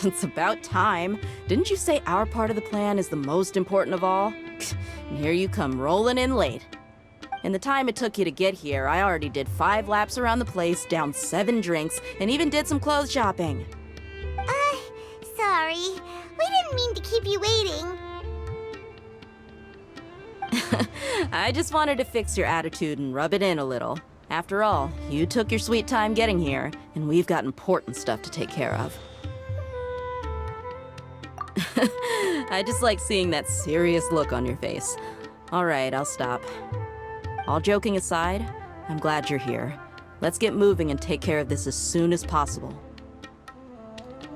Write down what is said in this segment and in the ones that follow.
It's about time. Didn't you say our part of the plan is the most important of all? And here you come rolling in late. In the time it took you to get here, I already did 5 laps around the place, downed 7 drinks, and even did some clothes shopping. Sorry. We didn't mean to keep you waiting. I just wanted to fix your attitude and rub it in a little. After all, you took your sweet time getting here, and we've got important stuff to take care of. I just like seeing that serious look on your face. Alright, I'll stop. All joking aside, I'm glad you're here. Let's get moving and take care of this as soon as possible.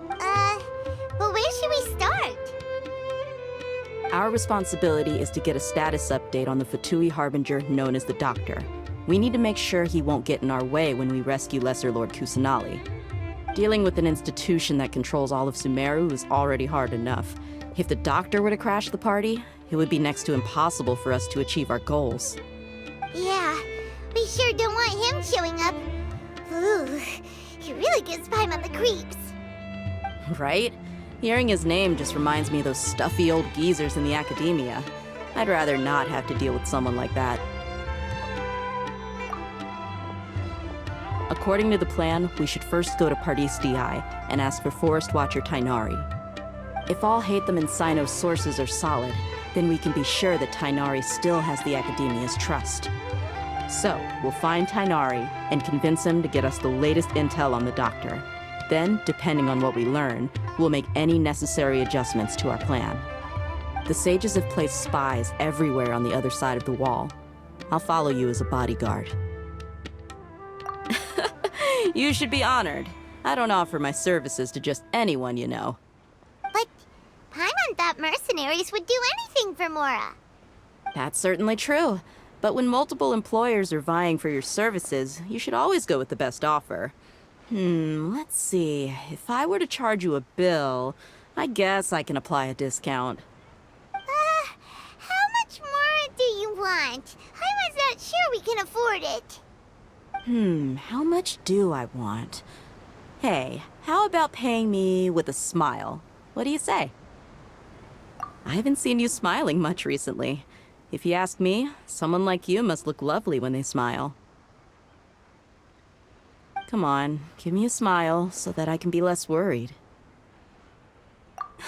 But where should we start? Our responsibility is to get a status update on the Fatui Harbinger known as the Doctor. We need to make sure he won't get in our way when we rescue Lesser Lord Kusanali. Dealing with an institution that controls all of Sumeru is already hard enough. If the Doctor were to crash the party, it would be next to impossible for us to achieve our goals. Yeah, we sure don't want him showing up. Ooh, he really gives Paimon the creeps. Right? Hearing his name just reminds me of those stuffy old geezers in the academia. I'd rather not have to deal with someone like that. According to the plan, we should first go to Pardis Di and ask for Forest Watcher Tainari. If all Hatham and Sino's sources are solid, then we can be sure that Tainari still has the Academia's trust. So, we'll find Tainari and convince him to get us the latest intel on the Doctor. Then, depending on what we learn, we'll make any necessary adjustments to our plan. The sages have placed spies everywhere on the other side of the wall. I'll follow you as a bodyguard. You should be honored. I don't offer my services to just anyone you know. But Paimon thought mercenaries would do anything for Mora. That's certainly true. But when multiple employers are vying for your services, you should always go with the best offer. Let's see. If I were to charge you a bill, I guess I can apply a discount. How much more do you want? I was not sure we can afford it. How much do I want? Hey, how about paying me with a smile? What do you say? I haven't seen you smiling much recently. If you ask me, someone like you must look lovely when they smile. Come on, give me a smile so that I can be less worried.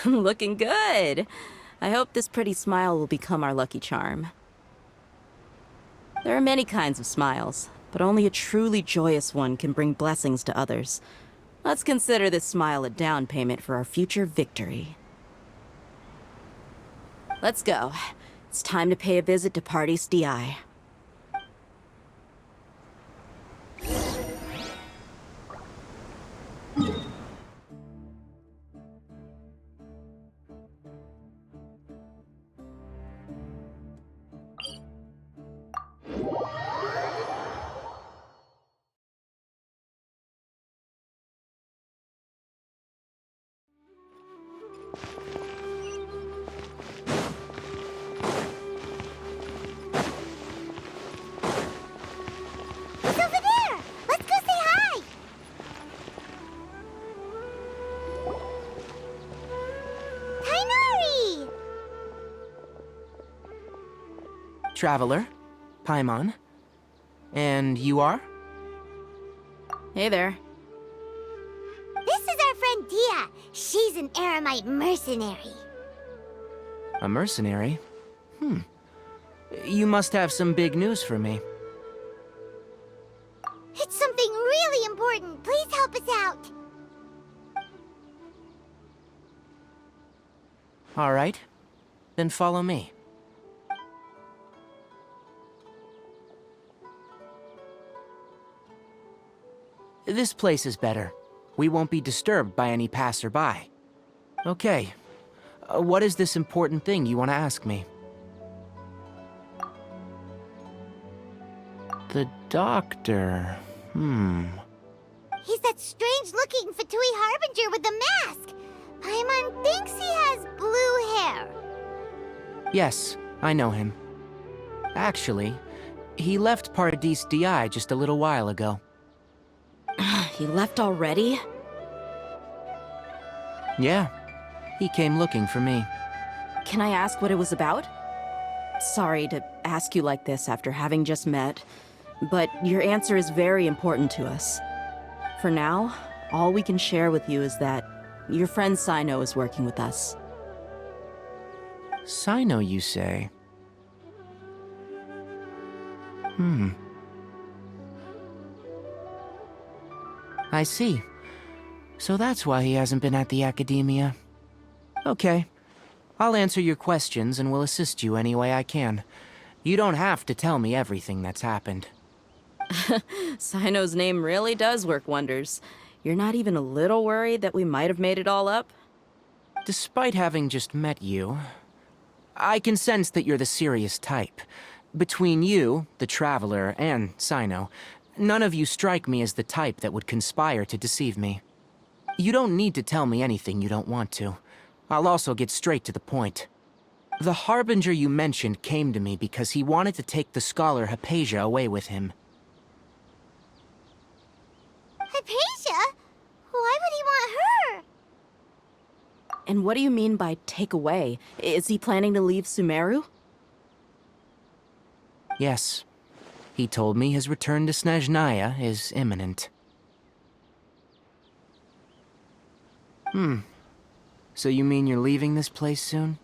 Looking good! I hope this pretty smile will become our lucky charm. There are many kinds of smiles, but only a truly joyous one can bring blessings to others. Let's consider this smile a down payment for our future victory. Let's go. It's time to pay a visit to Pardis Di. It's over there! Let's go say hi! Tainari! Traveler, Paimon. And you are? Hey there. This is our friend Dia. She's an Aramite mercenary. A mercenary? You must have some big news for me. It's something really important. Please help us out. All right. Then follow me. This place is better. We won't be disturbed by any passerby. Okay. What is this important thing you want to ask me? The Doctor. He's that strange-looking Fatui Harbinger with the mask. Paimon thinks he has blue hair. Yes, I know him. Actually, he left Pardis Di just a little while ago. He left already? Yeah, he came looking for me. Can I ask what it was about? Sorry to ask you like this after having just met, but your answer is very important to us. For now, all we can share with you is that your friend Sino is working with us. Sino, you say? I see. So that's why he hasn't been at the Academia. Okay. I'll answer your questions and will assist you any way I can. You don't have to tell me everything that's happened. Sino's name really does work wonders. You're not even a little worried that we might have made it all up? Despite having just met you, I can sense that you're the serious type. Between you, the Traveler, and Sino, none of you strike me as the type that would conspire to deceive me. You don't need to tell me anything you don't want to. I'll also get straight to the point. The Harbinger you mentioned came to me because he wanted to take the scholar Hypatia away with him. Hypatia? Why would he want her? And what do you mean by take away? Is he planning to leave Sumeru? Yes. He told me his return to Snezhnaya is imminent. So you mean you're leaving this place soon?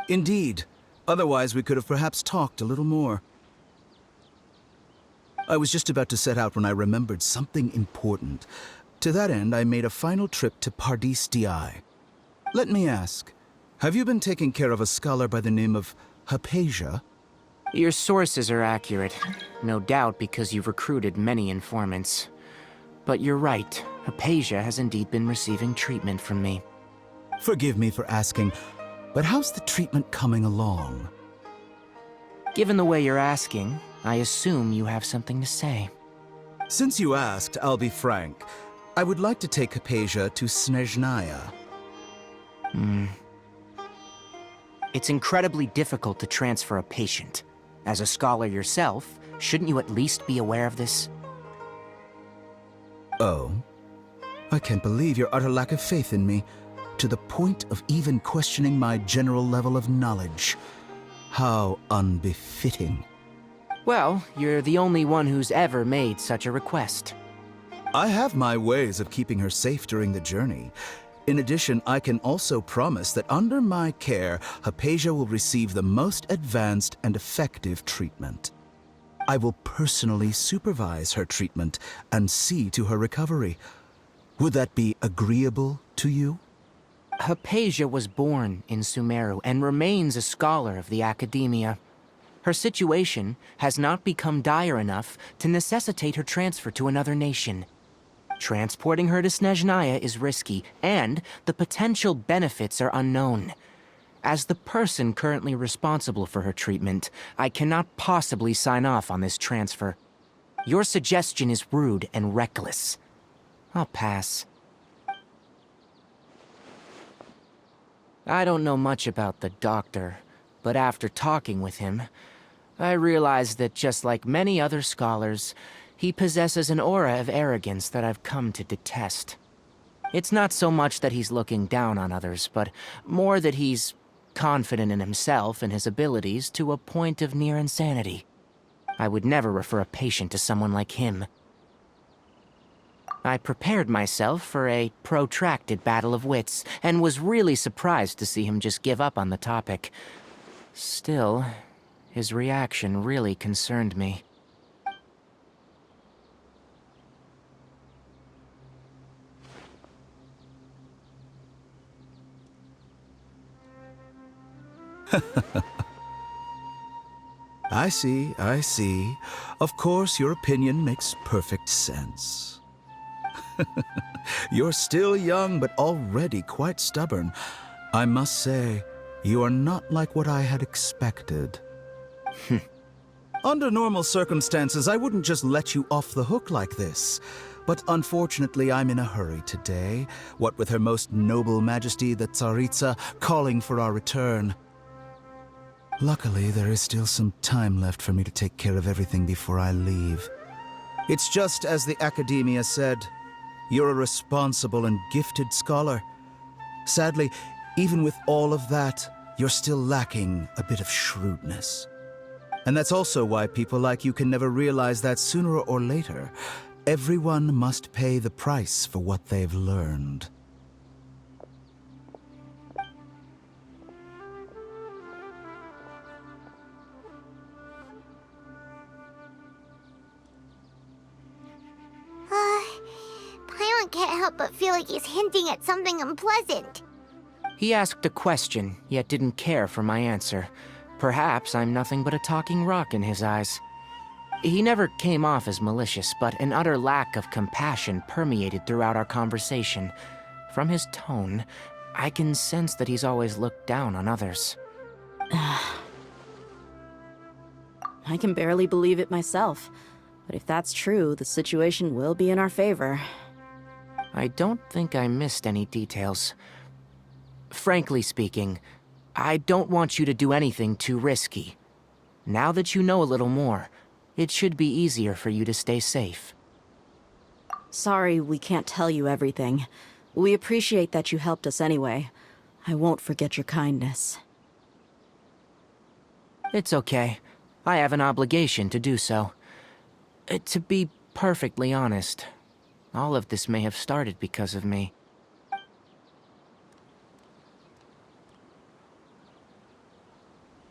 Indeed. Otherwise, we could have perhaps talked a little more. I was just about to set out when I remembered something important. To that end, I made a final trip to Pardis D'i. Let me ask, have you been taking care of a scholar by the name of Hypatia? Your sources are accurate. No doubt because you've recruited many informants. But you're right. Hypatia has indeed been receiving treatment from me. Forgive me for asking, but how's the treatment coming along? Given the way you're asking, I assume you have something to say. Since you asked, I'll be frank. I would like to take Hypatia to Snezhnaya. It's incredibly difficult to transfer a patient. As a scholar yourself, shouldn't you at least be aware of this? Oh? I can't believe your utter lack of faith in me, to the point of even questioning my general level of knowledge. How unbefitting. Well, you're the only one who's ever made such a request. I have my ways of keeping her safe during the journey. In addition, I can also promise that under my care, Hypatia will receive the most advanced and effective treatment. I will personally supervise her treatment and see to her recovery. Would that be agreeable to you? Hypatia was born in Sumeru and remains a scholar of the Academia. Her situation has not become dire enough to necessitate her transfer to another nation. Transporting her to Snezhnaya is risky, and the potential benefits are unknown. As the person currently responsible for her treatment, I cannot possibly sign off on this transfer. Your suggestion is rude and reckless. I'll pass. I don't know much about the doctor, but after talking with him, I realized that just like many other scholars, he possesses an aura of arrogance that I've come to detest. It's not so much that he's looking down on others, but more that he's confident in himself and his abilities to a point of near insanity. I would never refer a patient to someone like him. I prepared myself for a protracted battle of wits, and was really surprised to see him just give up on the topic. Still, his reaction really concerned me. I see, I see. Of course, your opinion makes perfect sense. You're still young, but already quite stubborn. I must say, you are not like what I had expected. Under normal circumstances, I wouldn't just let you off the hook like this. But unfortunately, I'm in a hurry today, what with Her Most Noble Majesty the Tsaritsa calling for our return. Luckily, there is still some time left for me to take care of everything before I leave. It's just as the Academia said, you're a responsible and gifted scholar. Sadly, even with all of that, you're still lacking a bit of shrewdness. And that's also why people like you can never realize that sooner or later, everyone must pay the price for what they've learned. Paimon can't help but feel like he's hinting at something unpleasant. He asked a question, yet didn't care for my answer. Perhaps I'm nothing but a talking rock in his eyes. He never came off as malicious, but an utter lack of compassion permeated throughout our conversation. From his tone, I can sense that he's always looked down on others. I can barely believe it myself. But if that's true, the situation will be in our favor. I don't think I missed any details. Frankly speaking, I don't want you to do anything too risky. Now that you know a little more, it should be easier for you to stay safe. Sorry we can't tell you everything. We appreciate that you helped us anyway. I won't forget your kindness. It's okay. I have an obligation to do so. To be perfectly honest, all of this may have started because of me.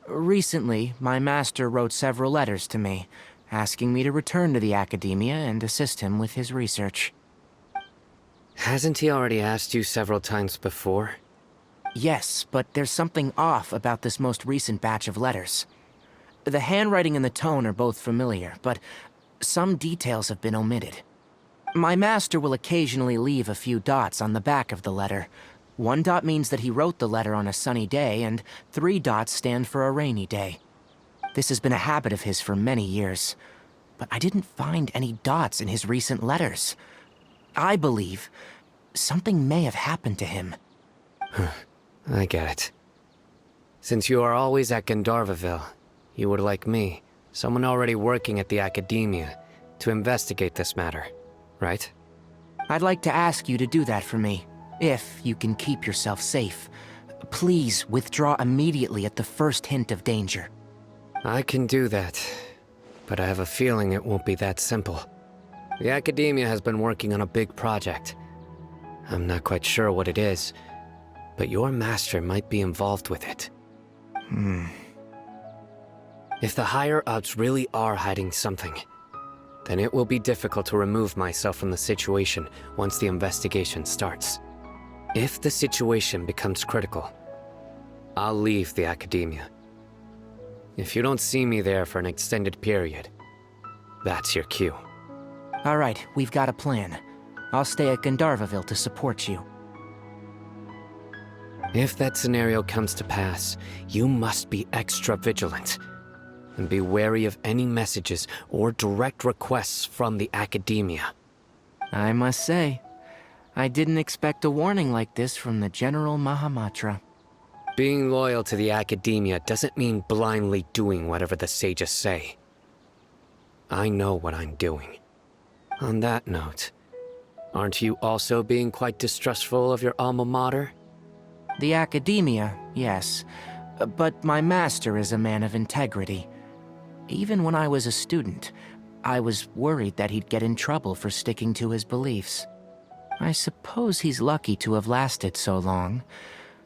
Recently, my master wrote several letters to me, asking me to return to the Academia and assist him with his research. Hasn't he already asked you several times before? Yes, but there's something off about this most recent batch of letters. The handwriting and the tone are both familiar, but some details have been omitted. My master will occasionally leave a few dots on the back of the letter. 1 dot means that he wrote the letter on a sunny day, and 3 dots stand for a rainy day. This has been a habit of his for many years, but I didn't find any dots in his recent letters. I believe something may have happened to him. I get it. Since you are always at Gandharvaville, you would like me, someone already working at the Academia, to investigate this matter, right? I'd like to ask you to do that for me, if you can keep yourself safe. Please withdraw immediately at the first hint of danger. I can do that, but I have a feeling it won't be that simple. The Academia has been working on a big project. I'm not quite sure what it is, but your master might be involved with it. If the higher-ups really are hiding something, then it will be difficult to remove myself from the situation once the investigation starts. If the situation becomes critical, I'll leave the Academia. If you don't see me there for an extended period, that's your cue. All right, we've got a plan. I'll stay at Gandharvaville to support you. If that scenario comes to pass, you must be extra vigilant. And be wary of any messages or direct requests from the Academia. I must say, I didn't expect a warning like this from the General Mahamatra. Being loyal to the Academia doesn't mean blindly doing whatever the sages say. I know what I'm doing. On that note, aren't you also being quite distrustful of your alma mater? The Academia, yes. But my master is a man of integrity. Even when I was a student, I was worried that he'd get in trouble for sticking to his beliefs. I suppose he's lucky to have lasted so long,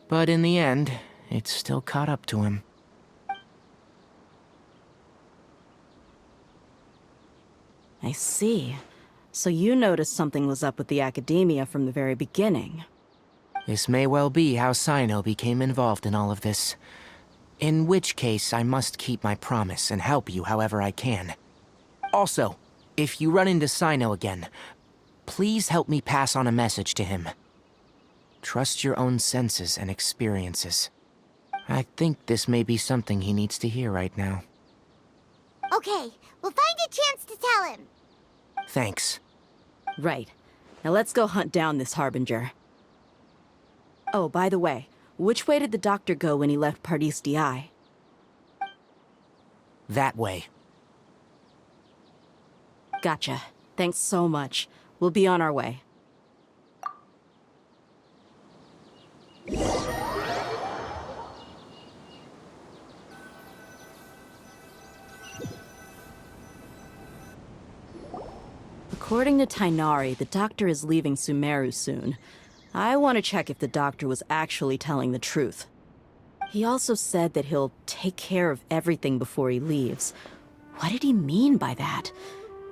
but in the end, it's still caught up to him. I see. So you noticed something was up with the Academia from the very beginning. This may well be how Cyno became involved in all of this. In which case, I must keep my promise and help you however I can. Also, if you run into Cyno again, please help me pass on a message to him. Trust your own senses and experiences. I think this may be something he needs to hear right now. Okay, we'll find a chance to tell him. Thanks. Right. Now let's go hunt down this Harbinger. Oh, by the way, which way did the doctor go when he left Pardis Di? That way. Gotcha. Thanks so much. We'll be on our way. According to Tainari, the doctor is leaving Sumeru soon. I want to check if the doctor was actually telling the truth. He also said that he'll take care of everything before he leaves. What did he mean by that?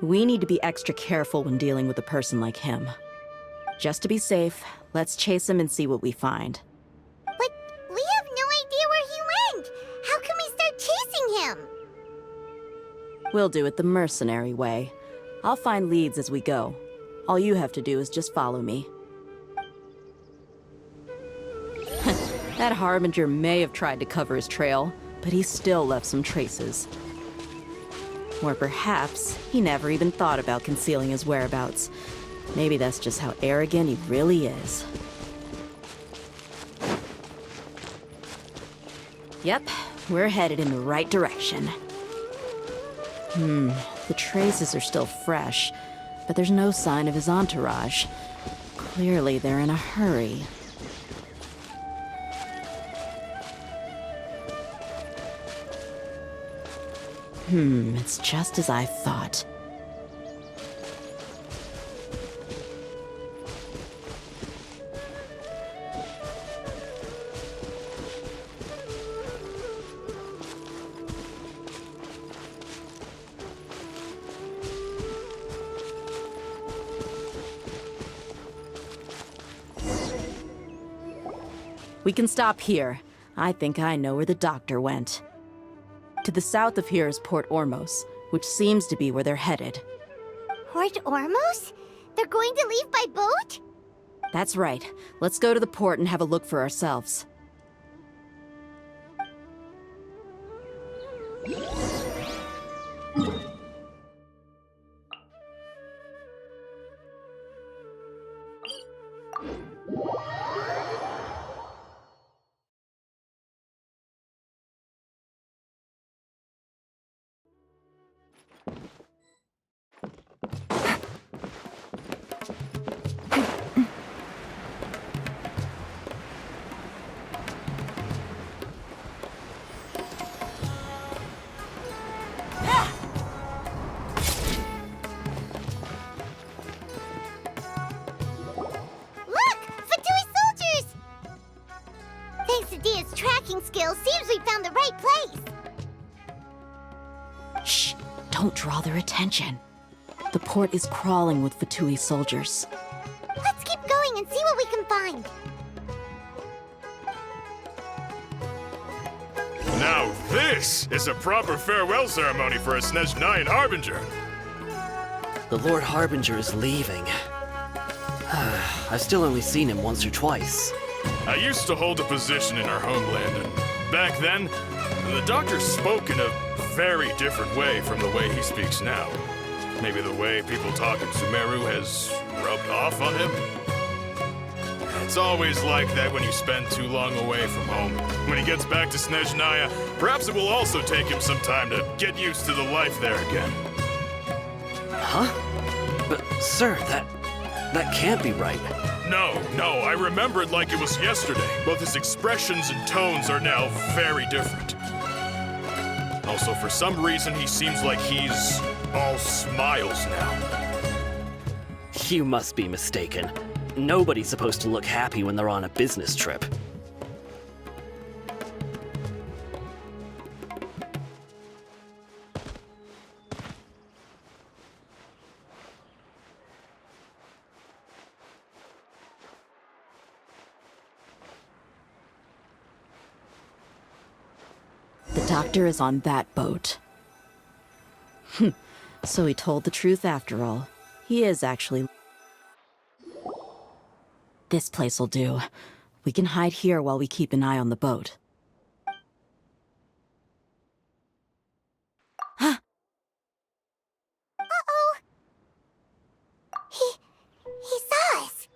We need to be extra careful when dealing with a person like him. Just to be safe, let's chase him and see what we find. But we have no idea where he went! How can we start chasing him? We'll do it the mercenary way. I'll find leads as we go. All you have to do is just follow me. That Harbinger may have tried to cover his trail, but he still left some traces. Or perhaps he never even thought about concealing his whereabouts. Maybe that's just how arrogant he really is. Yep, we're headed in the right direction. The traces are still fresh, but there's no sign of his entourage. Clearly they're in a hurry. It's just as I thought. We can stop here. I think I know where the doctor went. To the south of here is Port Ormos, which seems to be where they're headed. Port Ormos? They're going to leave by boat? That's right. Let's go to the port and have a look for ourselves. Skill seems we found the right place. Shh! Don't draw their attention. The port is crawling with Fatui soldiers. Let's keep going and see what we can find. Now this is a proper farewell ceremony for a Snezhnayan Harbinger. The Lord Harbinger is leaving. I've still only seen him once or twice. I used to hold a position in our homeland, and back then, the doctor spoke in a very different way from the way he speaks now. Maybe the way people talk in Sumeru has rubbed off on him? It's always like that when you spend too long away from home. When he gets back to Snezhnaya, perhaps it will also take him some time to get used to the life there again. Huh? But, sir, that can't be right. No, I remember it like it was yesterday. Both his expressions and tones are now very different. Also, for some reason, he seems like he's all smiles now. You must be mistaken. Nobody's supposed to look happy when they're on a business trip. The doctor is on that boat. So he told the truth after all. He is actually... This place'll do. We can hide here while we keep an eye on the boat. Huh? Uh-oh! He saw us!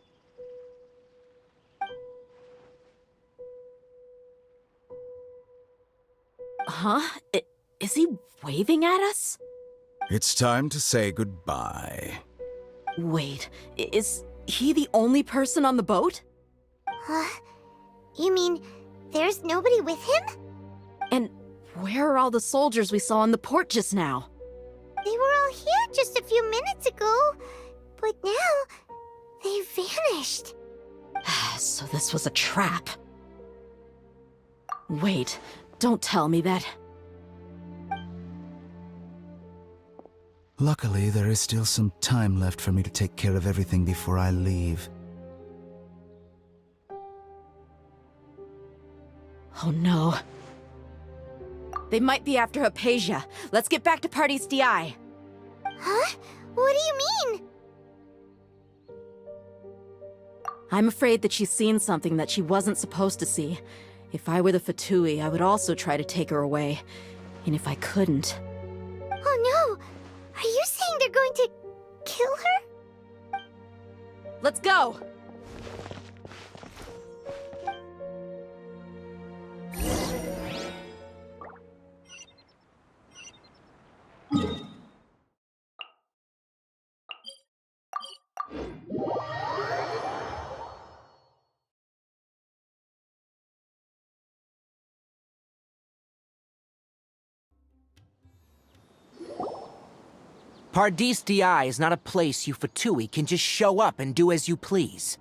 Huh? Is he waving at us? It's time to say goodbye. Wait, is he the only person on the boat? You mean there's nobody with him? And where are all the soldiers we saw in the port just now? They were all here just a few minutes ago. But now, they vanished. So this was a trap. Wait, don't tell me that. Luckily, there is still some time left for me to take care of everything before I leave. Oh no. They might be after Hypatia. Let's get back to Party's DI. Huh? What do you mean? I'm afraid that she's seen something that she wasn't supposed to see. If I were the Fatui, I would also try to take her away. And if I couldn't... Oh no! Are you saying they're going to kill her? Let's go! Pardis DI is not a place you Fatui can just show up and do as you please.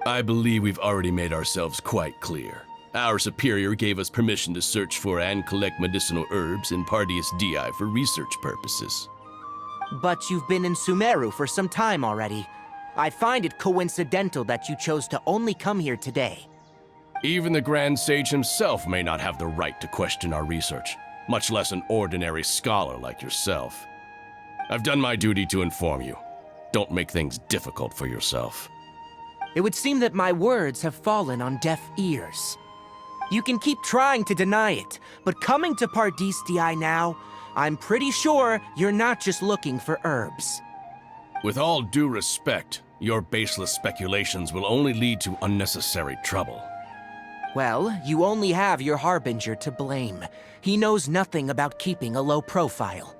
I believe we've already made ourselves quite clear. Our superior gave us permission to search for and collect medicinal herbs in Pardis DI for research purposes. But you've been in Sumeru for some time already. I find it coincidental that you chose to only come here today. Even the Grand Sage himself may not have the right to question our research, much less an ordinary scholar like yourself. I've done my duty to inform you. Don't make things difficult for yourself. It would seem that my words have fallen on deaf ears. You can keep trying to deny it, but coming to Pardis DI now, I'm pretty sure you're not just looking for herbs. With all due respect, your baseless speculations will only lead to unnecessary trouble. Well, you only have your Harbinger to blame. He knows nothing about keeping a low profile.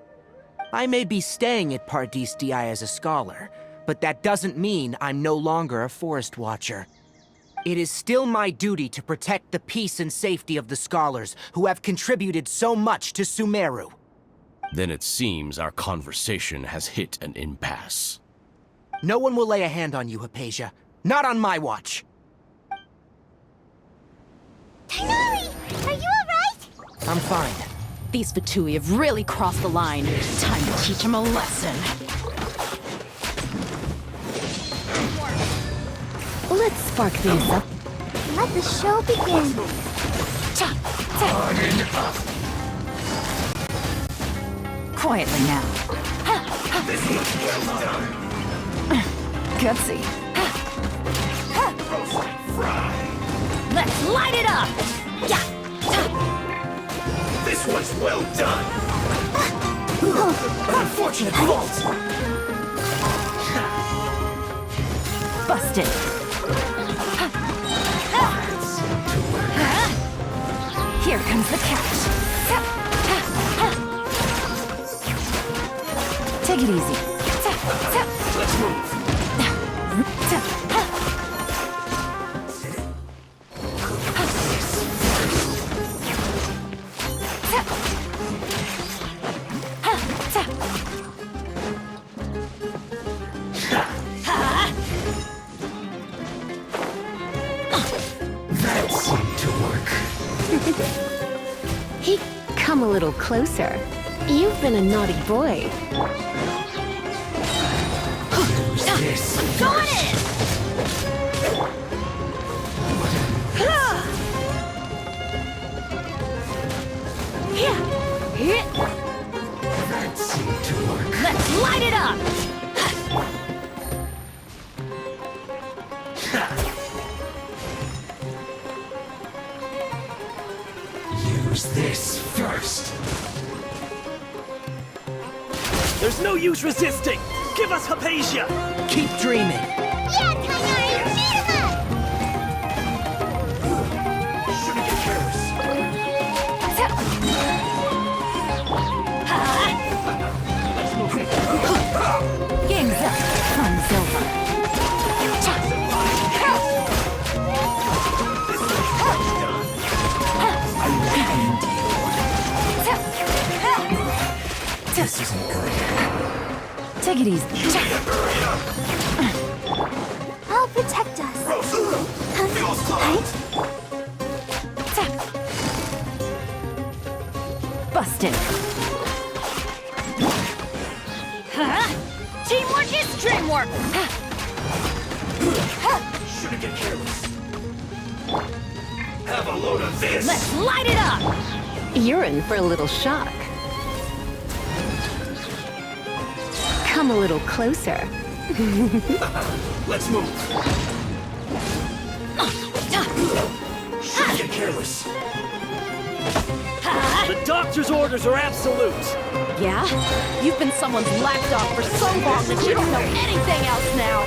I may be staying at Pardis DI as a scholar, but that doesn't mean I'm no longer a Forest Watcher. It is still my duty to protect the peace and safety of the scholars who have contributed so much to Sumeru. Then it seems our conversation has hit an impasse. No one will lay a hand on you, Hypatia. Not on my watch. Tighnari! Are you alright? I'm fine. These Fatui have really crossed the line. Time to teach them a lesson. Let's spark things up. Let the show begin. Quietly now. Gutsy. Let's light it up! This one's well done! Unfortunate fault! Busted. Here comes the catch. Take it easy. Let's move! That seemed to work. Hey, come a little closer. You've been a naughty boy. Who's this? Go on in! That seemed to work. Let's light it up! Use this first. There's no use resisting! Give us Hypatia! Keep dreaming. Yeah, Tighnari! Beat him up! Shouldn't get careless. Game's up. Fun's over. This isn't good. Take it easy. I'll protect us. Busted. Teamwork is dreamwork. Shouldn't get careless. Have a load of this! Let's light it up. You're in for a little shock. Come a little closer. Let's move! Shouldn't get careless. The doctor's orders are absolute. Yeah? You've been someone's lapdog for so long that you don't know anything else now.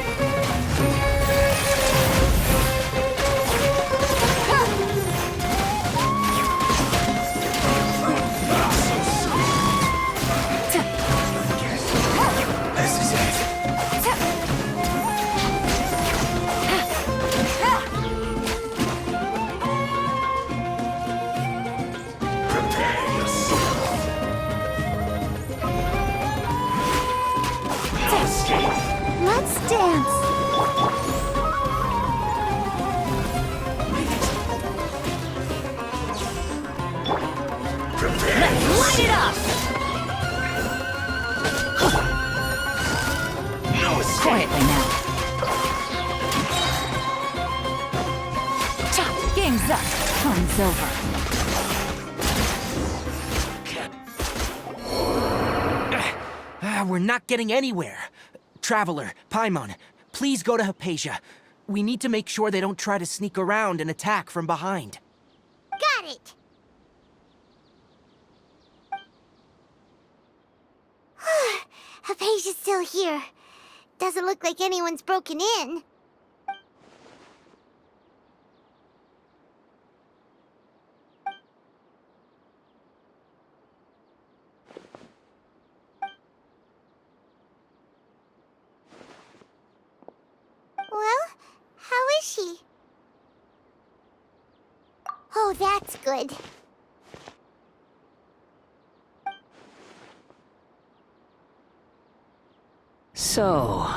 This is it. Prepare yourself. No escape. Let's dance. Prepare Light it up. No escape. Quietly now. Game's up. Fun's over. We're not getting anywhere. Traveler, Paimon, please go to Hypatia. We need to make sure they don't try to sneak around and attack from behind. Got it. Hypatia's still here. Doesn't look like anyone's broken in. Well, how is she? Oh, that's good. So,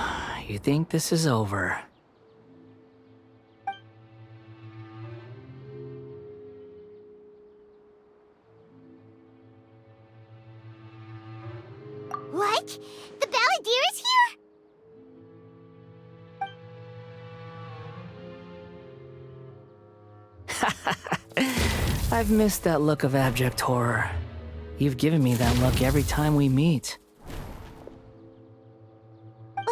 you think this is over? What? The Balladeer is here? I've missed that look of abject horror. You've given me that look every time we meet. But,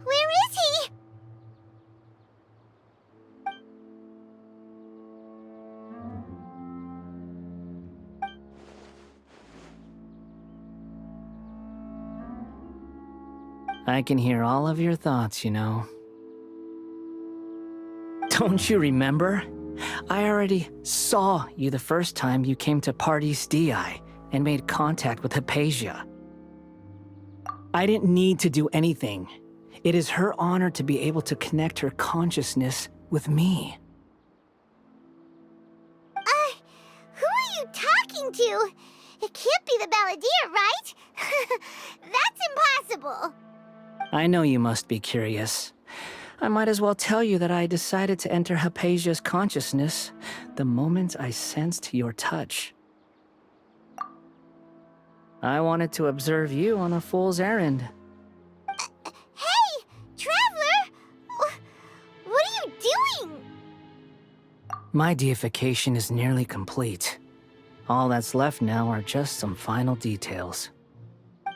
where is he? I can hear all of your thoughts, you know. Don't you remember? I already saw you the first time you came to Parties DI and made contact with Hypatia. I didn't need to do anything. It is her honor to be able to connect her consciousness with me. Who are you talking to? It can't be the Balladeer, right? That's impossible. I know you must be curious. I might as well tell you that I decided to enter Hypatia's consciousness the moment I sensed your touch. I wanted to observe you on a fool's errand. Hey, Traveler! What are you doing? My deification is nearly complete. All that's left now are just some final details.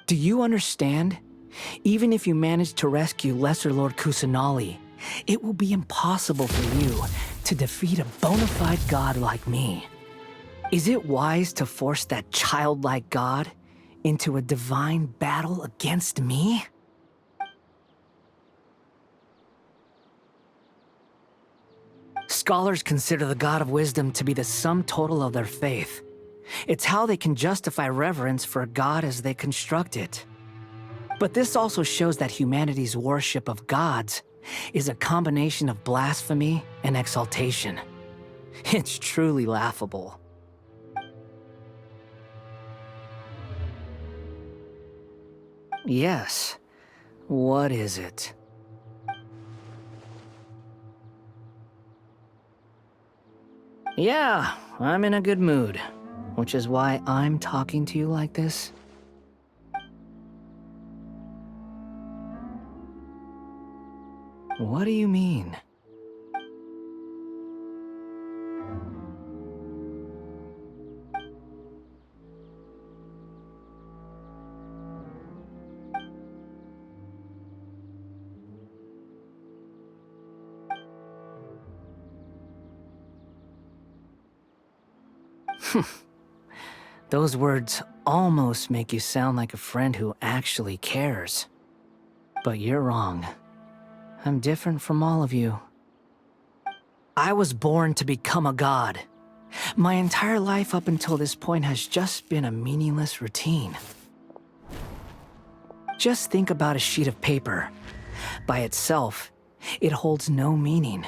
Do you understand? Even if you manage to rescue Lesser Lord Kusanali, it will be impossible for you to defeat a bona fide god like me. Is it wise to force that childlike god into a divine battle against me? Scholars consider the God of Wisdom to be the sum total of their faith. It's how they can justify reverence for a god as they construct it. But this also shows that humanity's worship of gods is a combination of blasphemy and exaltation. It's truly laughable. Yes. What is it? Yeah, I'm in a good mood, which is why I'm talking to you like this. What do you mean? Those words almost make you sound like a friend who actually cares. But you're wrong. I'm different from all of you. I was born to become a god. My entire life up until this point has just been a meaningless routine. Just think about a sheet of paper. By itself, it holds no meaning.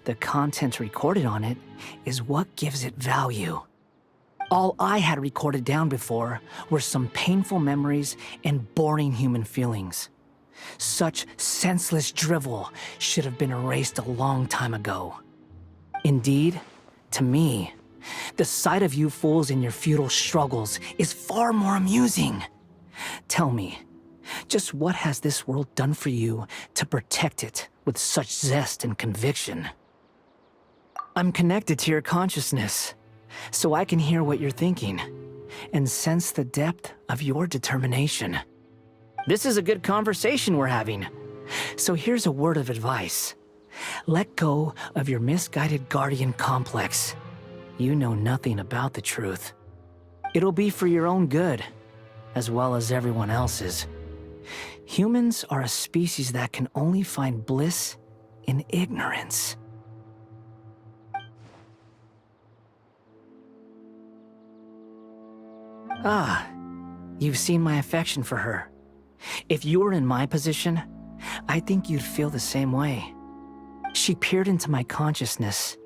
The content recorded on it is what gives it value. All I had recorded down before were some painful memories and boring human feelings. Such senseless drivel should have been erased a long time ago. Indeed, to me, the sight of you fools in your futile struggles is far more amusing. Tell me, just what has this world done for you to protect it with such zest and conviction? I'm connected to your consciousness, so I can hear what you're thinking and sense the depth of your determination. This is a good conversation we're having. So here's a word of advice. Let go of your misguided guardian complex. You know nothing about the truth. It'll be for your own good, as well as everyone else's. Humans are a species that can only find bliss in ignorance. Ah, you've seen my affection for her. If you were in my position, I think you'd feel the same way. She peered into my consciousness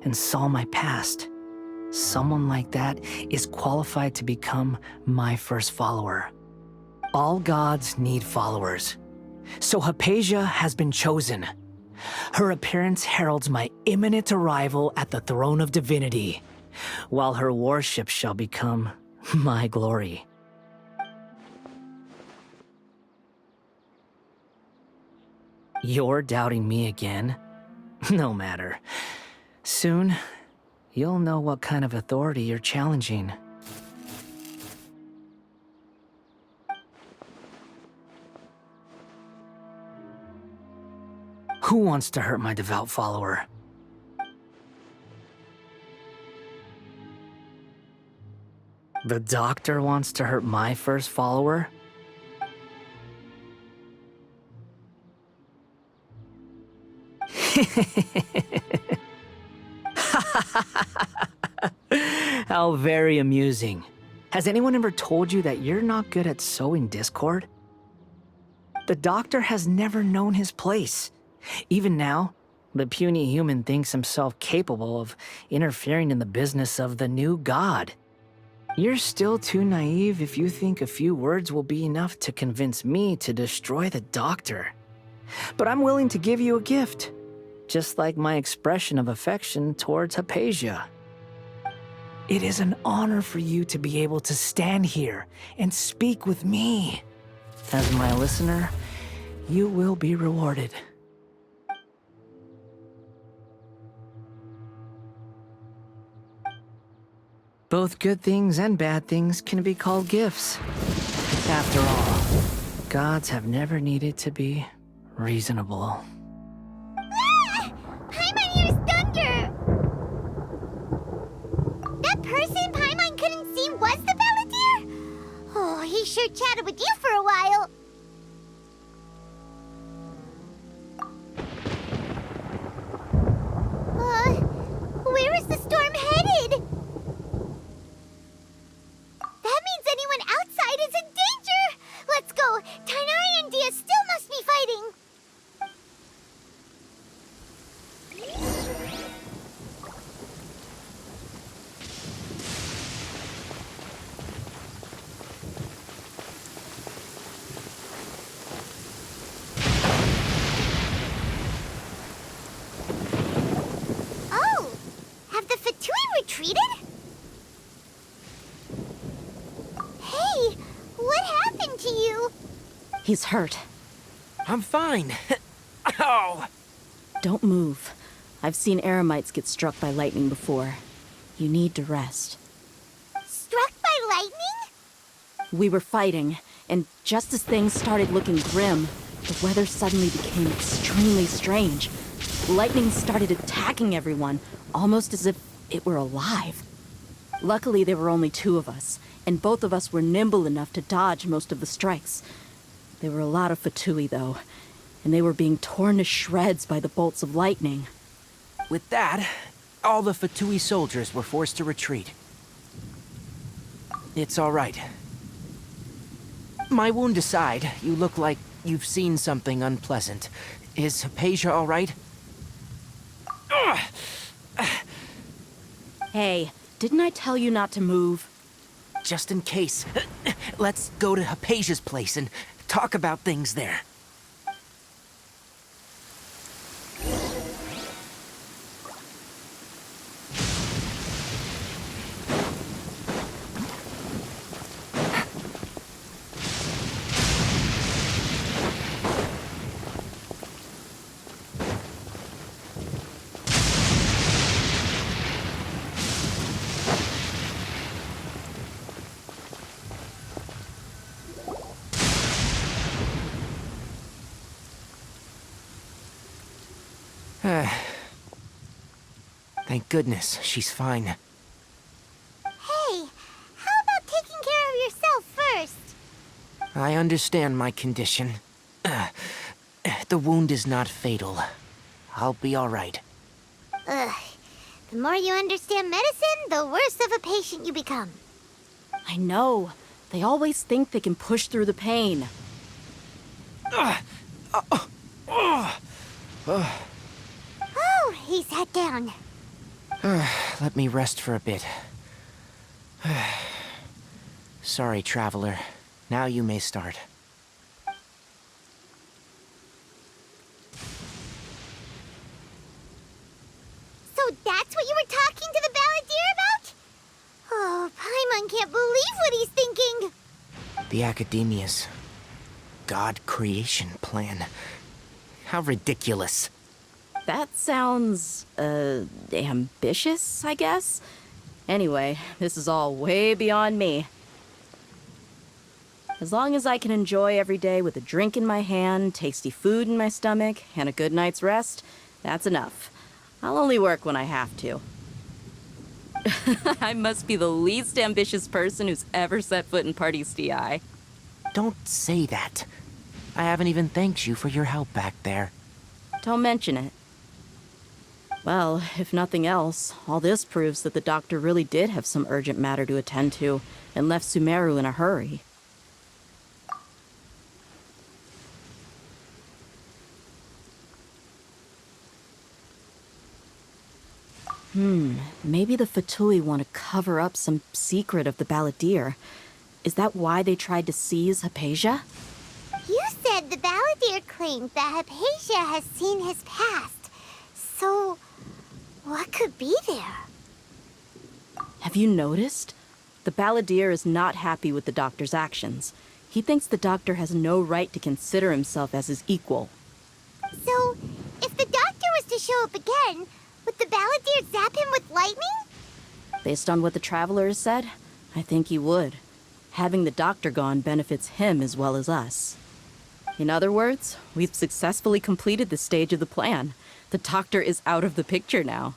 and saw my past. Someone like that is qualified to become my first follower. All gods need followers. So Hypatia has been chosen. Her appearance heralds my imminent arrival at the throne of divinity, while her worship shall become my glory. You're doubting me again? No matter. Soon, you'll know what kind of authority you're challenging. Who wants to hurt my devout follower? The doctor wants to hurt my first follower? How very amusing. Has anyone ever told you that you're not good at sowing discord? The doctor has never known his place. Even now, the puny human thinks himself capable of interfering in the business of the new god. You're still too naive if you think a few words will be enough to convince me to destroy the doctor. But I'm willing to give you a gift, just like my expression of affection towards Hypatia. It is an honor for you to be able to stand here and speak with me. As my listener, you will be rewarded. Both good things and bad things can be called gifts. After all, gods have never needed to be reasonable. Ah! Paimon hears thunder! That person Paimon couldn't see was the Palantir? Oh, he sure chatted with you for a while. Where is the storm headed? That means anyone outside is in danger! Let's go! Tighnari and Dia still must be fighting! He's hurt. I'm fine. Ow! Don't move. I've seen eremites get struck by lightning before. You need to rest. Struck by lightning? We were fighting, and just as things started looking grim, the weather suddenly became extremely strange. Lightning started attacking everyone, almost as if it were alive. Luckily, there were only two of us, and both of us were nimble enough to dodge most of the strikes. There were a lot of Fatui, though, and they were being torn to shreds by the bolts of lightning. With that, all the Fatui soldiers were forced to retreat. It's all right. My wound aside, you look like you've seen something unpleasant. Is Hypatia all right? Hey, didn't I tell you not to move? Just in case, let's go to Hypatia's place and talk about things there. Thank goodness, she's fine. Hey, how about taking care of yourself first? I understand my condition. The wound is not fatal. I'll be all right. Ugh. The more you understand medicine, the worse of a patient you become. I know. They always think they can push through the pain. Oh, he sat down. Let me rest for a bit. Sorry, traveler. Now you may start. So that's what you were talking to the Balladeer about? Oh, Paimon can't believe what he's thinking. The Academia's God creation plan. How ridiculous. That sounds, ambitious, I guess? Anyway, this is all way beyond me. As long as I can enjoy every day with a drink in my hand, tasty food in my stomach, and a good night's rest, that's enough. I'll only work when I have to. I must be the least ambitious person who's ever set foot in Party's DI. Don't say that. I haven't even thanked you for your help back there. Don't mention it. Well, if nothing else, all this proves that the doctor really did have some urgent matter to attend to and left Sumeru in a hurry. Maybe the Fatui want to cover up some secret of the Balladeer. Is that why they tried to seize Hypatia? You said the Balladeer claimed that Hypatia has seen his past. So, what could be there? Have you noticed? The Balladeer is not happy with the doctor's actions. He thinks the doctor has no right to consider himself as his equal. So, if the doctor was to show up again, would the Balladeer zap him with lightning? Based on what the Traveler has said, I think he would. Having the doctor gone benefits him as well as us. In other words, we've successfully completed this stage of the plan. The doctor is out of the picture now.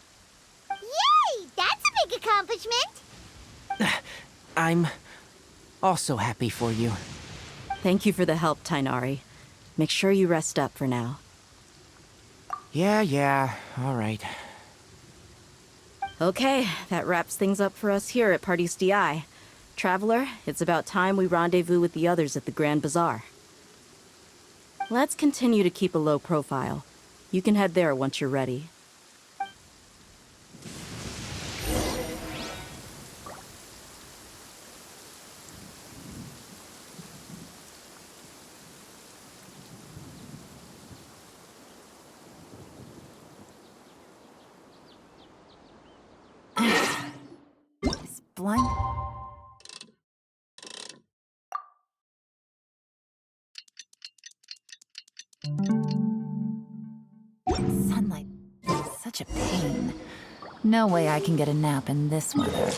Yay! That's a big accomplishment! I'm also happy for you. Thank you for the help, Tighnari. Make sure you rest up for now. Yeah, all right. Okay, that wraps things up for us here at Party's DI. Traveler, it's about time we rendezvous with the others at the Grand Bazaar. Let's continue to keep a low profile. You can head there once you're ready. Is blind. such a pain. No way I can get a nap in this weather.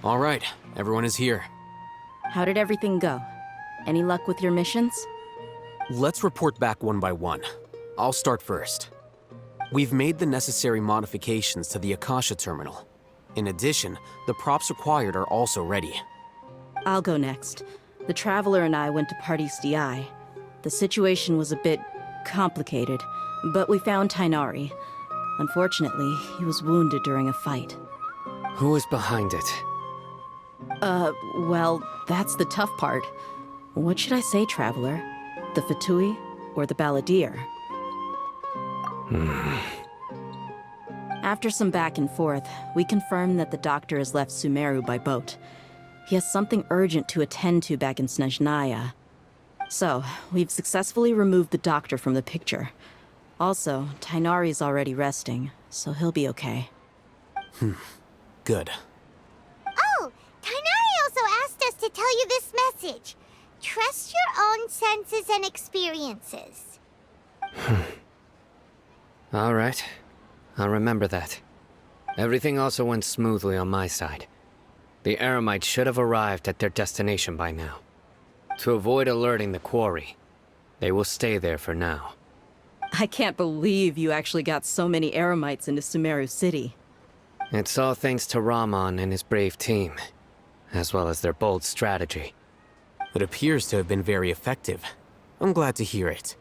All right, everyone is here. How did everything go? Any luck with your missions? Let's report back one by one. I'll start first. We've made the necessary modifications to the Akasha terminal. In addition, the props required are also ready. I'll go next. The Traveler and I went to Parties DI. The situation was a bit complicated, but we found Tighnari. Unfortunately, he was wounded during a fight. Who is behind it? Well, that's the tough part. What should I say, Traveler? The Fatui or the Balladeer? After some back and forth, we confirmed that the doctor has left Sumeru by boat. He has something urgent to attend to back in Snezhnaya. So, we've successfully removed the doctor from the picture. Also, Tighnari's already resting, so he'll be okay. Good. Oh, Tighnari also asked us to tell you this message. Trust your own senses and experiences. All right. I'll remember that. Everything also went smoothly on my side. The Eremites should have arrived at their destination by now. To avoid alerting the quarry, they will stay there for now. I can't believe you actually got so many Eremites into Sumeru City. It's all thanks to Rahman and his brave team, as well as their bold strategy. It appears to have been very effective. I'm glad to hear it.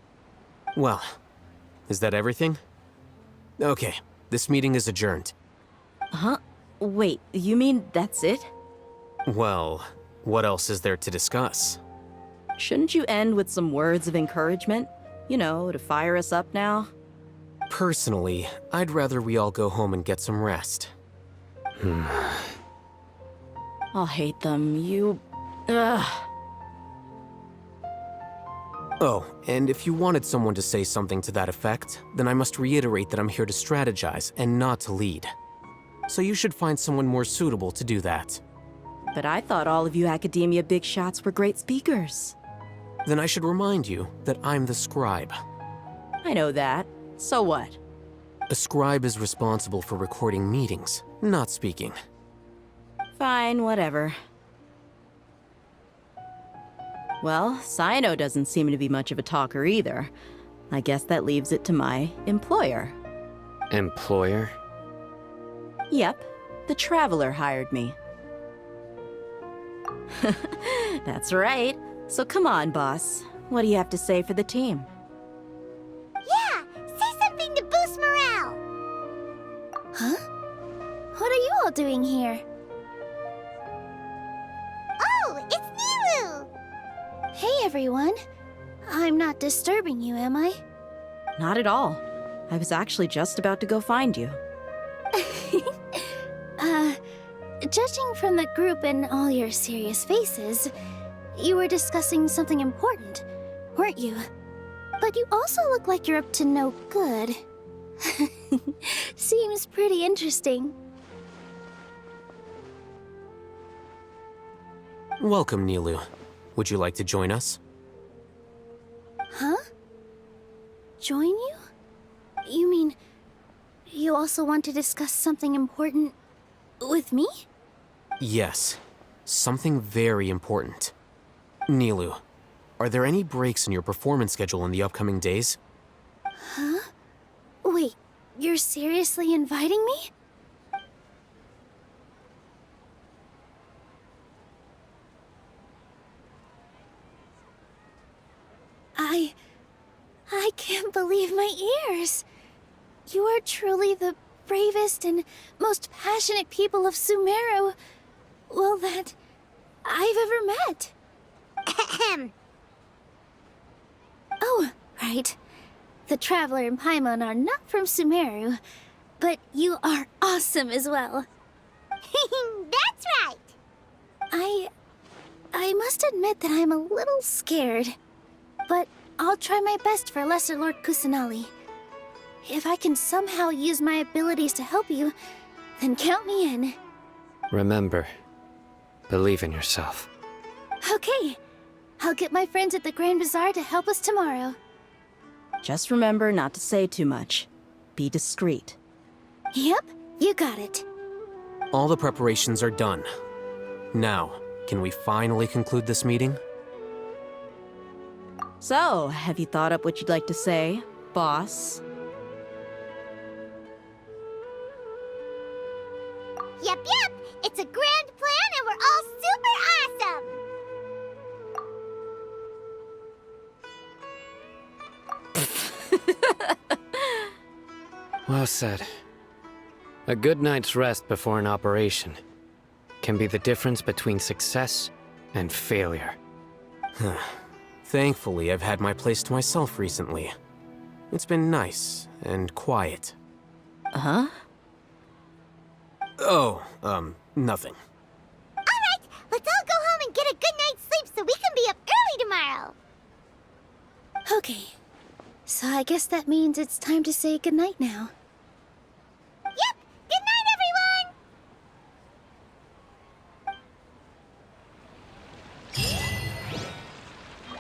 Well, is that everything? Okay, this meeting is adjourned. Huh? Wait, you mean that's it? Well, what else is there to discuss? Shouldn't you end with some words of encouragement? You know, to fire us up now? Personally, I'd rather we all go home and get some rest. I'll hate them. Ugh. Oh, and if you wanted someone to say something to that effect, then I must reiterate that I'm here to strategize and not to lead. So you should find someone more suitable to do that. But I thought all of you Academia big shots were great speakers. Then I should remind you that I'm the scribe. I know that. So what? A scribe is responsible for recording meetings, not speaking. Fine, whatever. Well, Cyno doesn't seem to be much of a talker either. I guess that leaves it to my employer. Employer? Yep, the Traveler hired me. That's right. So come on, boss. What do you have to say for the team? Yeah, say something to boost morale. Huh? What are you all doing here? Oh, it's Nilou! Hey, everyone. I'm not disturbing you, am I? Not at all. I was actually just about to go find you. Judging from the group and all your serious faces, you were discussing something important, weren't you? But you also look like you're up to no good. Seems pretty interesting. Welcome, Nilou. Would you like to join us? Huh? Join you? You mean, you also want to discuss something important with me? Yes, something very important. Nilou, are there any breaks in your performance schedule in the upcoming days? Huh? Wait, you're seriously inviting me? course. You are truly the bravest and most passionate people of Sumeru, well, that I've ever met. Ahem. Oh, right. The Traveler and Paimon are not from Sumeru, but you are awesome as well. That's right! I must admit that I'm a little scared. But I'll try my best for Lesser Lord Kusanali. If I can somehow use my abilities to help you, then count me in. Remember, believe in yourself. Okay. I'll get my friends at the Grand Bazaar to help us tomorrow. Just remember not to say too much. Be discreet. Yep, you got it. All the preparations are done. Now, can we finally conclude this meeting? So, have you thought up what you'd like to say, boss? Yep, it's a grand plan and we're all super awesome! Well said. A good night's rest before an operation can be the difference between success and failure. Thankfully, I've had my place to myself recently. It's been nice and quiet. Huh? Oh, nothing. Alright, let's all go home and get a good night's sleep so we can be up early tomorrow! Okay. So I guess that means it's time to say goodnight now.